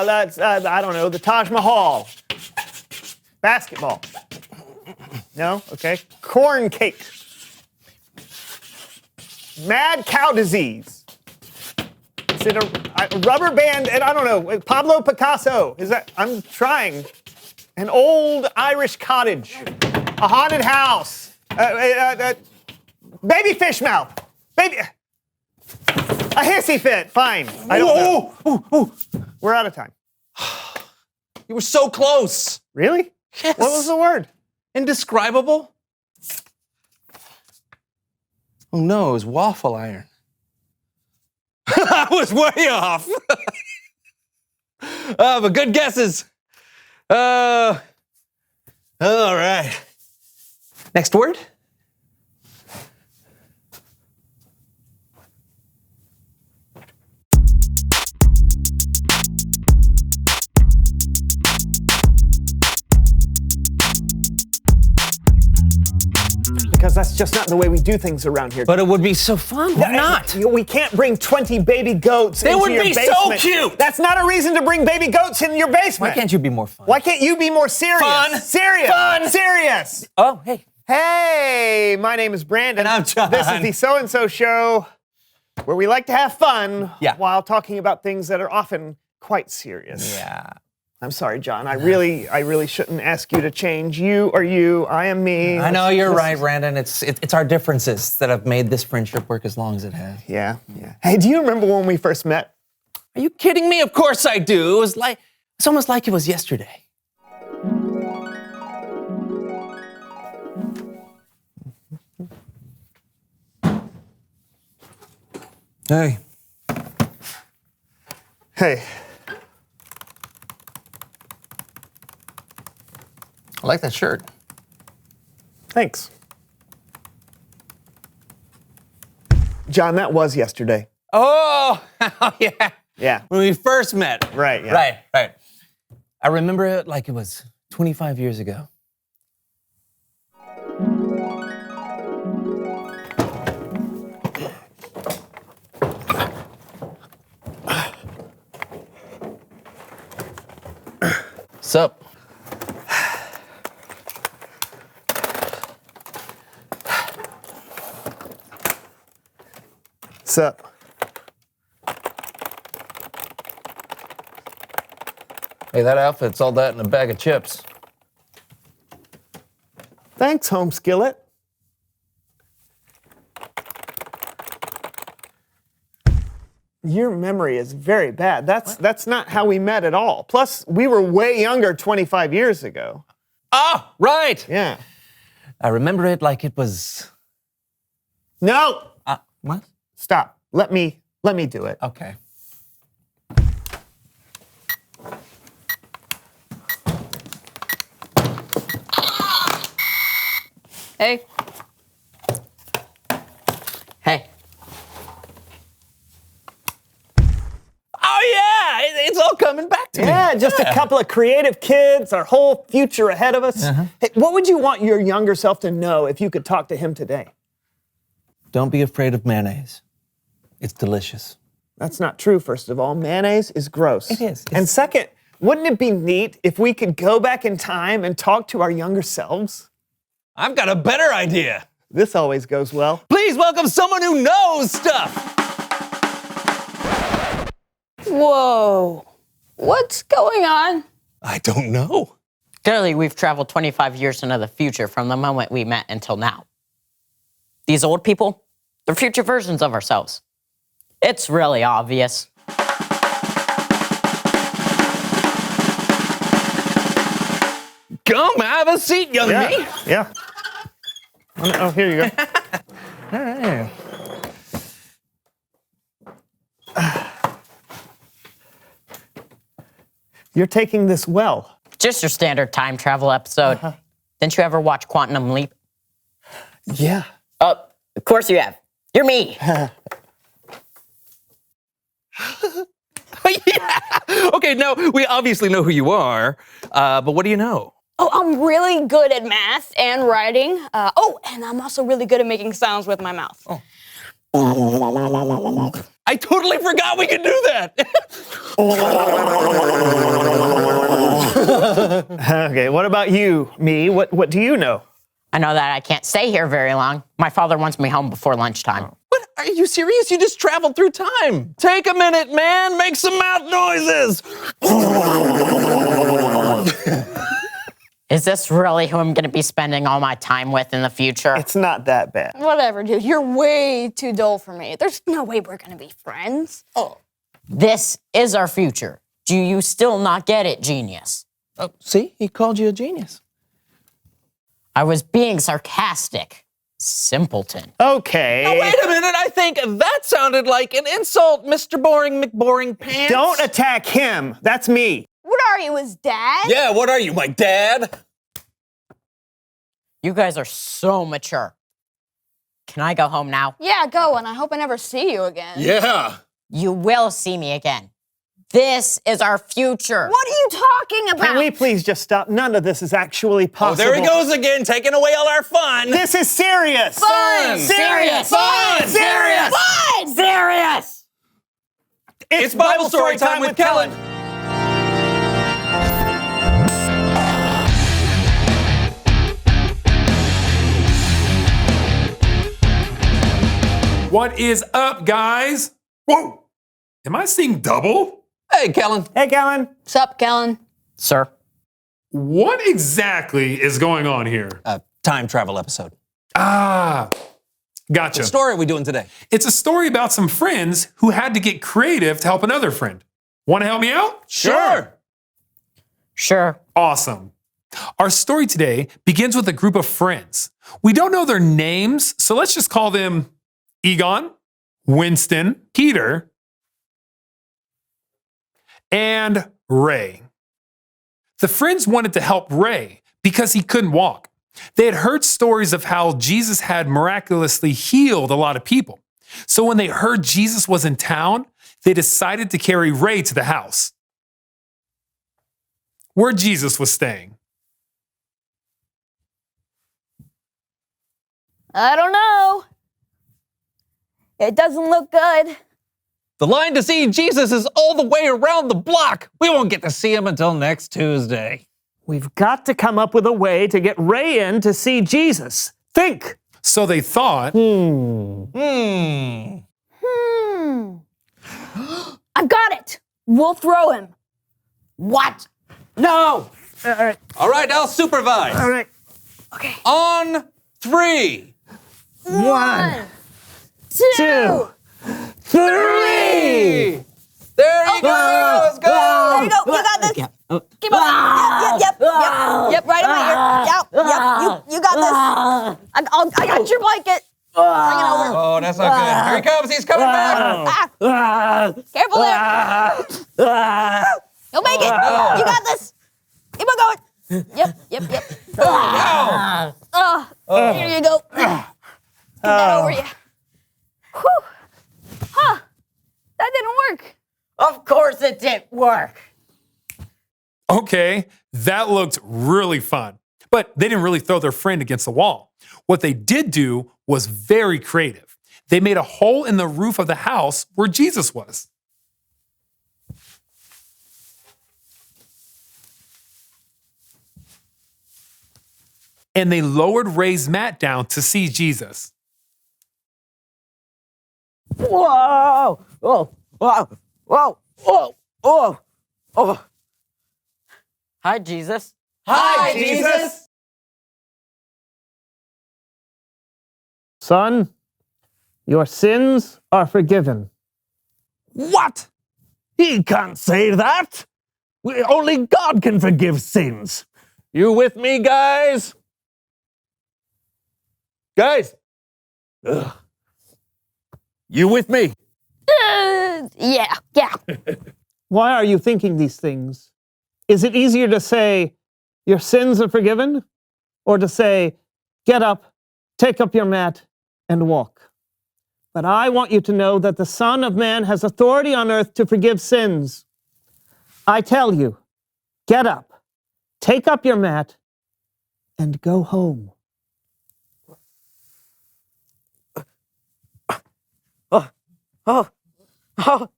That's, I don't know, the Taj Mahal. Basketball. No? Okay. Corn cake. Mad cow disease. Is it a rubber band? And I don't know. Pablo Picasso. Is that? I'm trying. An old Irish cottage. A haunted house. Baby fish mouth. Baby. A hissy fit. Fine. I don't know. Ooh. We're out of time. You were so close. Really? Yes. What was the word? Indescribable? Oh no, it was waffle iron. I was way off. But good guesses. All right. Next word? Because that's just not the way we do things around here. But it would be so fun. Why not? We can't bring 20 baby goats into your basement. They would be so cute. That's not a reason to bring baby goats in your basement. Why can't you be more fun? Why can't you be more serious? Fun. Serious. Fun. Serious. Oh, hey. Hey, my name is Brandon. And I'm John. This is the So-and-So Show, where we like to have fun while talking about things that are often quite serious. Yeah. I'm sorry, John. I really shouldn't ask you to change. You are you. I am me. I know you're right, Brandon. It's our differences that have made this friendship work as long as it has. Yeah. Hey, do you remember when we first met? Are you kidding me? Of course I do. It's almost like it was yesterday. Hey. Hey. I like that shirt. Thanks. John, that was yesterday. Oh, yeah. Yeah. When we first met. Right, yeah. Right. I remember it like it was 25 years ago. Sup? Sup? Hey, that outfit's all that in a bag of chips. Thanks, Home Skillet. Your memory is very bad. That's not how we met at all. Plus, we were way younger 25 years ago. Oh, right. Yeah. I remember it like it was... No! What? Stop. Let me do it. Okay. Hey. Hey. Oh, yeah! It's all coming back to me. Yeah, just a couple of creative kids, our whole future ahead of us. Hey, what would you want your younger self to know if you could talk to him today? Don't be afraid of mayonnaise. It's delicious. That's not true, first of all. Mayonnaise is gross. It is. And second, wouldn't it be neat if we could go back in time and talk to our younger selves? I've got a better idea. This always goes well. Please welcome someone who knows stuff. Whoa. What's going on? I don't know. Clearly, we've traveled 25 years into the future from the moment we met until now. These old people, they're future versions of ourselves. It's really obvious. Come have a seat, young me. Yeah. Oh, here you go. All right. You're taking this well. Just your standard time travel episode. Didn't you ever watch Quantum Leap? Yeah. Oh, of course you have. You're me. Yeah. Okay, now we obviously know who you are, but what do you know? Oh, I'm really good at math and writing. And I'm also really good at making sounds with my mouth. Oh. I totally forgot we could do that. Okay, what about you, me? What do you know? I know that I can't stay here very long. My father wants me home before lunchtime. What? Are you serious? You just traveled through time. Take a minute, man. Make some mouth noises. Is this really who I'm going to be spending all my time with in the future? It's not that bad. Whatever, dude. You're way too dull for me. There's no way we're gonna be friends. This is our future. Do you still not get it, genius? Oh, see? He called you a genius. I was being sarcastic. Simpleton. Okay. Now, wait a minute. I think that sounded like an insult, Mr. Boring McBoring Pants. Don't attack him. That's me. What are you, his dad? Yeah, what are you, my dad? You guys are so mature. Can I go home now? Yeah, go, and I hope I never see you again. Yeah. You will see me again. This is our future. What are you talking about? Can we please just stop? None of this is actually Oh, possible. there he goes again, taking away all our fun. This is serious. Fun! Serious. Fun! Serious. Fun! Serious! It's Bible story time with Kellen. What is up, guys? Whoa! Am I seeing double? Hey, Kellen. Hey, Kellen. Sup, Kellen? Sir, What exactly is going on here? Time travel episode. Ah, gotcha. What story are we doing today? It's a story about some friends who had to get creative to help another friend. Want to help me out? Sure. sure. Awesome. Our story today begins with a group of friends. We don't know their names, so let's just call them Egon, Winston, Peter, and Ray. The friends wanted to help Ray because he couldn't walk. They had heard stories of how Jesus had miraculously healed a lot of people. So when they heard Jesus was in town, they decided to carry Ray to the house where Jesus was staying. I don't know. It doesn't look good. The line to see Jesus is all the way around the block. We won't get to see him until next Tuesday. We've got to come up with a way to get Ray in to see Jesus. Think. So they thought, I've got it. We'll throw him. What? No. All right, I'll supervise. All right. Okay. On 3. 1, 2. 3. There he goes. Go. There you go. You got this. Keep on. Yep. Right over here. Yep. You got this. I got your blanket. Bring it over. Oh, that's not good. Here he comes. He's coming back. Careful there. You'll make it. You got this. Keep on going. Yep. Here you go. Get that over you. Whew. Huh. That didn't work. Of course it didn't work. okay, that looked really fun. But they didn't really throw their friend against the wall. What they did do was very creative. They made a hole in the roof of the house where Jesus was. And they lowered Ray's mat down to see Jesus. Whoa! Whoa! Whoa! Whoa! Whoa! Whoa! Oh! Hi, Jesus. Hi, Jesus. Son, your sins are forgiven. What? He can't say that. Only God can forgive sins. You with me, guys? Guys? Ugh. You with me? Yeah. Why are you thinking these things? Is it easier to say, your sins are forgiven? Or to say, get up, take up your mat, and walk? But I want you to know that the Son of Man has authority on earth to forgive sins. I tell you, get up, take up your mat, and go home. Oh,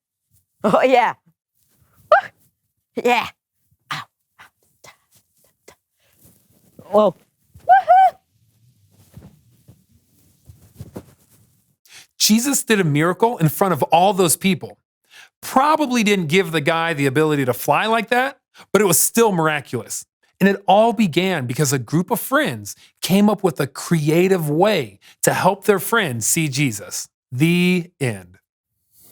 oh yeah. Woo. Yeah. Ow. Whoa. Woohoo! Jesus did a miracle in front of all those people. Probably didn't give the guy the ability to fly like that, but it was still miraculous. And it all began because a group of friends came up with a creative way to help their friends see Jesus. The end.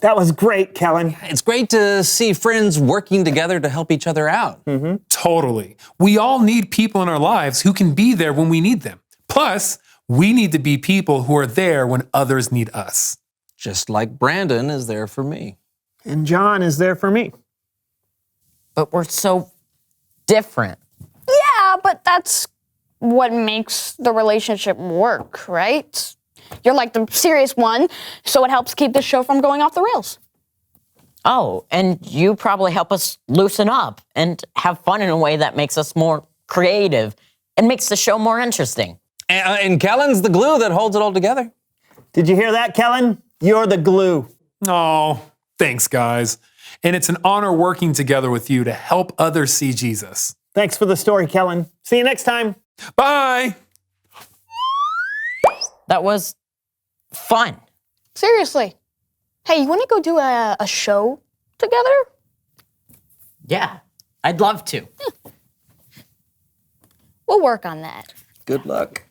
That was great, Kellen. It's great to see friends working together to help each other out. Totally. We all need people in our lives who can be there when we need them. Plus, we need to be people who are there when others need us. Just like Brandon is there for me. And John is there for me. But we're so different. Yeah, but that's what makes the relationship work, right? You're like the serious one, so it helps keep the show from going off the rails. Oh, and you probably help us loosen up and have fun in a way that makes us more creative and makes the show more interesting. And Kellen's the glue that holds it all together. Did you hear that, Kellen? You're the glue. Oh, thanks, guys. And it's an honor working together with you to help others see Jesus. Thanks for the story, Kellen. See you next time. Bye. That was fun. Seriously. Hey, you want to go do a show together? Yeah, I'd love to. We'll work on that. Good luck.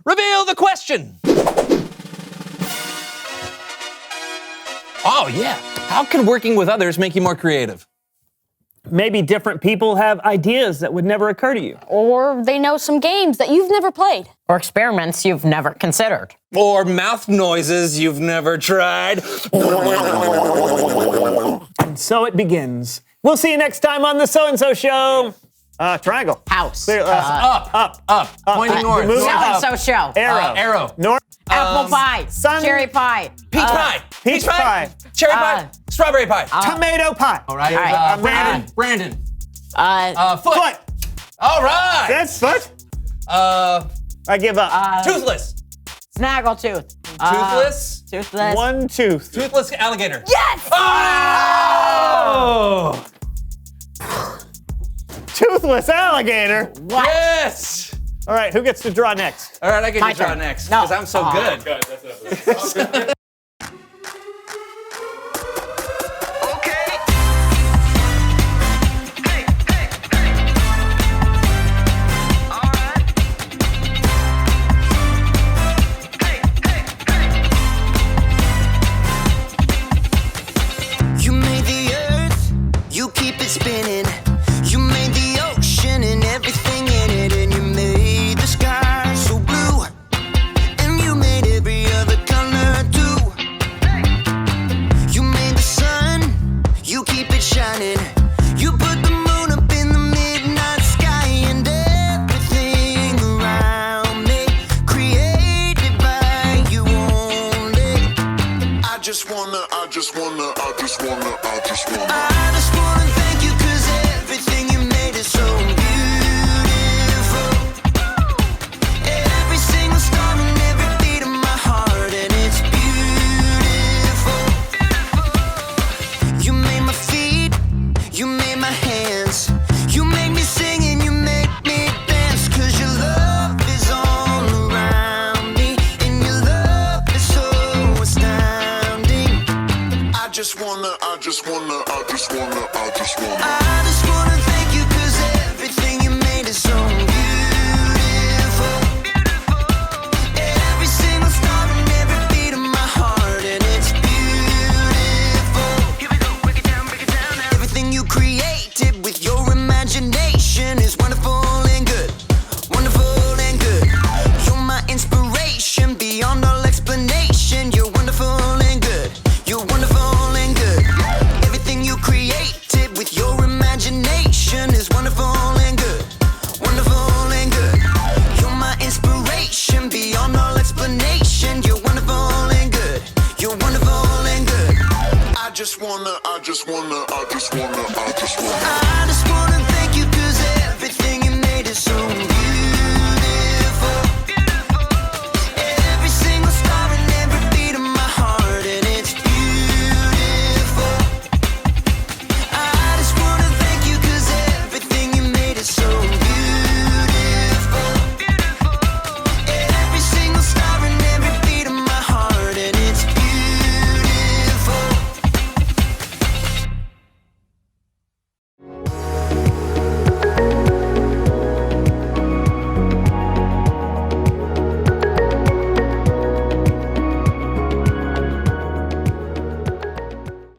Reveal the question. Oh, yeah. How can working with others make you more creative? Maybe different people have ideas that would never occur to you. Or they know some games that you've never played. Or experiments you've never considered. Or mouth noises you've never tried. And so it begins. We'll see you next time on the So-and-So Show. Triangle. House. Clear, Up. Pointing north. moving Up. So show. Arrow. Arrow. North. Apple pie. sun- Cherry pie. Peach pie. Peach pie. Cherry pie. Strawberry pie. Tomato pie. All right. right. Brandon. Uh, Foot. Foot. All right. That's foot. I give up. Toothless. Snaggletooth. Toothless. Toothless. One tooth. Toothless alligator. Yes! Oh! Toothless alligator. Yes. All right, who gets to draw next? All right, I get My to draw turn. next No. because I'm so good. You made the earth, you keep it spinning. You made the ocean and everything in it, and you made the sky so blue, and you made every other color too. You made the sun, you keep it shining. You put the moon up in the midnight sky, and everything around me created by you only. I just wanna thank you, 'cause everything you made is so beautiful. Every single star and every beat of my heart, and it's beautiful. You made my feet, you made my hands, you made me sing and you made me dance, 'cause your love is all around me, and your love is so astounding. I just wanna thank you, 'cause everything you made is so beautiful. Every single star and every beat of my heart, and it's beautiful. Here we go, break it down now. Everything you created with your imagination is wonderful and good. Wonderful and good. You're my inspiration beyond all explanation. You're wonderful and good. You're wonderful and good. Everything you created with your imagination is wonderful and good. Wonderful and good. You're my inspiration beyond all explanation. You're wonderful and good. You're wonderful and good. I just wanna